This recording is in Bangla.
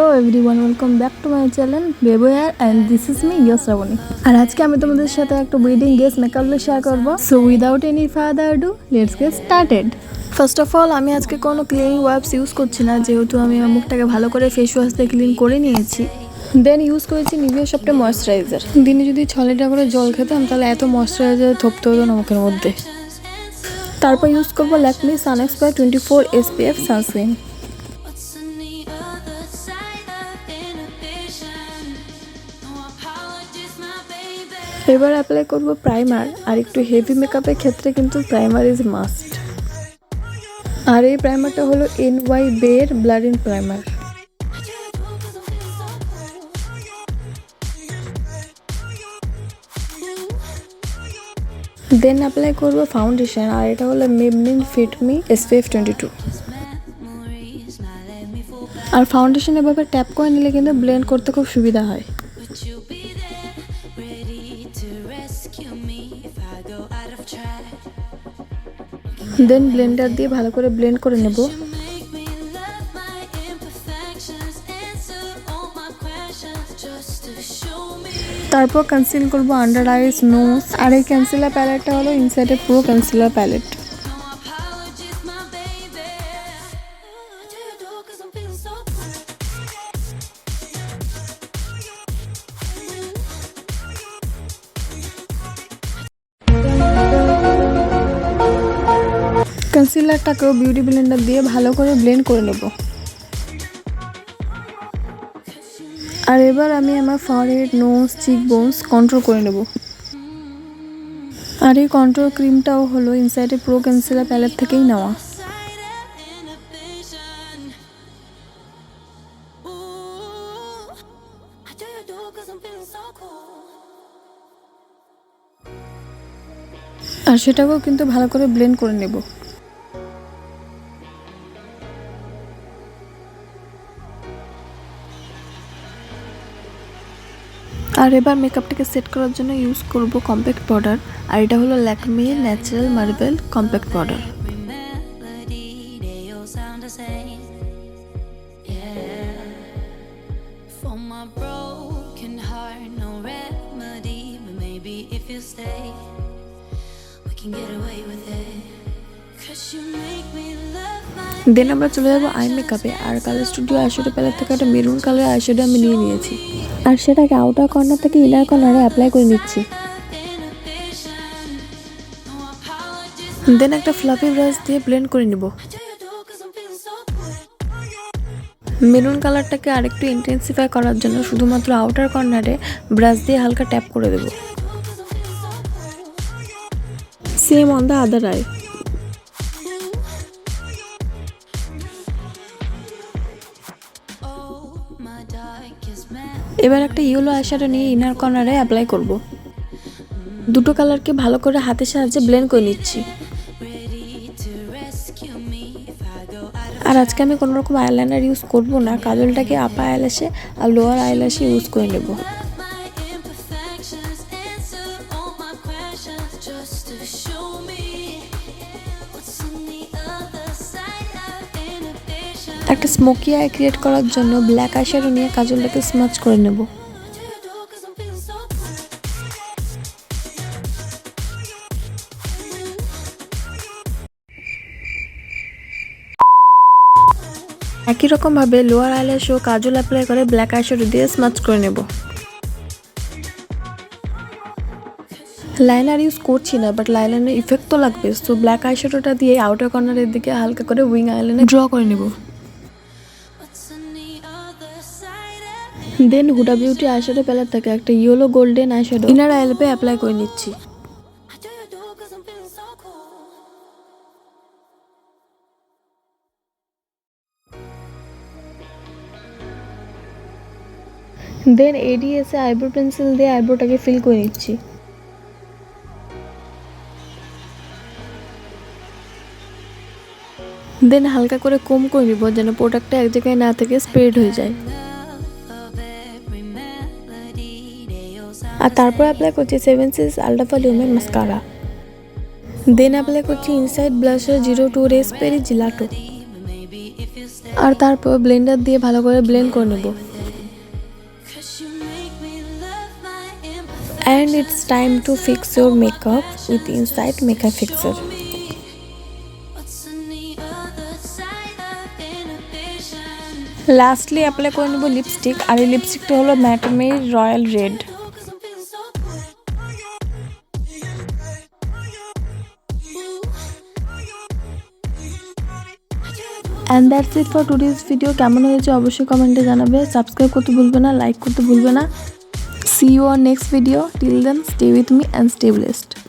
Hello everyone, welcome back to my channel Bebo here and this is me Shrabani. আর আজকে আমি তোমাদের সাথে একটা wedding guest makeup look share করবো। So without any further do let's get started. First of all আমি আজকে কোনো ক্লিনিং ওয়াইপস ইউজ করছি না, যেহেতু আমি আমার মুখটাকে ভালো করে ফেস ওয়াশ দিয়ে ক্লিন করে নিয়েছি। দেন ইউজ করেছি নিভিয়া সফটের ময়েশ্চারাইজার। দিনে যদি 6 লিটার করে জল খেতাম তাহলে এত ময়েশ্চারাইজার থপতে হতো না মুখের মধ্যে। তারপর ইউজ করবো ল্যাকমি সানএক্সপায়ার 24 SPF সানস্ক্রিন। এবার অ্যাপ্লাই করব প্রাইমার। আর একটু হেভি মেকআপের ক্ষেত্রে কিন্তু প্রাইমার ইজ মাস্ট। আর এই প্রাইমারটা হলো NY বের ব্লাডিং প্রাইমার। দেন অ্যাপ্লাই করব ফাউন্ডেশন, আর এটা হলো মেবলিন ফিট মি SPF 22। আর ফাউন্ডেশন এভাবে ট্যাপ করে নিলে কিন্তু ব্লেন্ড করতে খুব সুবিধা হয়। দেন ব্লেন্ডার দিয়ে ভালো করে ব্লেন্ড করে নেব। তারপর কনসিল করব আন্ডার আইস, নোজ। আর এই কনসিলার প্যালেটটা হলো ইনসাইডের প্রো কনসিলার প্যালেট। কনসিলারটাকেও বিউটি ব্লেন্ডার দিয়ে ভালো করে ব্লেন্ড করে নেব। আর এবার আমি আমার ফরহেড, নোজ, চিক বোনস কন্ট্রোল করে নেব। আর এই কন্ট্রোল ক্রিমটাও হলো ইনসাইডের প্রো কনসিলার প্যালেট থেকেই নেওয়া। আর সেটাকেও কিন্তু ভালো করে ব্লেন্ড করে নেব। আর এবার মেকআপটাকে সেট করার জন্য ইউজ করব কম্প্যাক্ট পাউডার। আর এটা হলো Lakme natural marble compact powder. Then আমরা চলে যাবো আই মেকআপে। আর কালার স্টুডিও আইশ্যাডো প্যালেট থেকে একটা মেরুন কালার আইশ্যাডো আমি নিয়ে নিয়েছি। আর সেটাকে আউটার কর্নার থেকে ইনার কর্নারে অ্যাপ্লাই করে নিচ্ছি। দেন একটা ফ্লাফি ব্রাশ দিয়ে ব্লেন্ড করে নিব। মেরুন কালারটাকে আরেকটু ইন্টেন্সিফাই করার জন্য শুধুমাত্র আউটার কর্নারে ব্রাশ দিয়ে হালকা ট্যাপ করে দেব। Same on the other eye. এবার একটা ইয়েলো আইশ্যাডো নিয়ে ইনার কর্নারে অ্যাপ্লাই করব। দুটো কালারকে ভালো করে হাতের সাহায্যে ব্লেন্ড করে নিচ্ছি। আর আজকে আমি কোনো রকম আইলাইনার ইউজ করব না, কাজলটাকে আপার আইল্যাশে আর লোয়ার আইল্যাশে ইউজ করে নেব। একটা স্মোকি আই ক্রিয়েট করার জন্য ব্ল্যাক আইশ্যাডো নিয়ে কাজলটাকে স্মাচ করে নেব। একই রকম ভাবে লোয়ার আইল্যাশ ও কাজল অ্যাপ্লাই করে ব্ল্যাক আইশ্যাডো দিয়ে স্মাচ করে নেব। লাইনার ইউজ করছি না, বাট লাইনারের ইফেক্ট তো লাগবে, সো ব্ল্যাক আইশ্যাডোটা দিয়ে আউটার কর্নারের দিকে হালকা করে উইং আইলাইনার ড্র করে নেব। Then Huda beauty eyeshadow palette থেকে একটা ইয়েলো গোল্ডেন আইশ্যাডো ইনার আইল্যাপে অ্যাপ্লাই করে নিচ্ছি। দেন ADS আইব্রো পেন্সিল দিয়ে আইব্রোটাকে ফিল করে নিচ্ছি। দেন হালকা করে কম করে নিব যেন প্রোডাক্টটা এক জায়গায় না থেকে স্প্রেড হয়ে যায়। আর তারপর অ্যাপ্লাই করছি 7 আল্ট্রা ভলিউমের মাস্কারা। দেন অ্যাপ্লাই করছি ইনসাইড ব্লাশার 02 রেসপেরি জিলাটো। আর তারপর ব্লেন্ডার দিয়ে ভালো করে ব্লেন্ড করে নেব। And it's time to fix your makeup with inside makeup fixer. Lastly apply করে নেব লিপস্টিক, আর এই লিপস্টিকটা হলো ম্যাটমের royal red. And that's it for today's video. কেমন হয়েছে অবশ্যই কমেন্টে জানাবে, সাবস্ক্রাইব করতে ভুলবে না, লাইক করতে ভুলবে না। See you on next video. Till then, stay with me and stay blessed.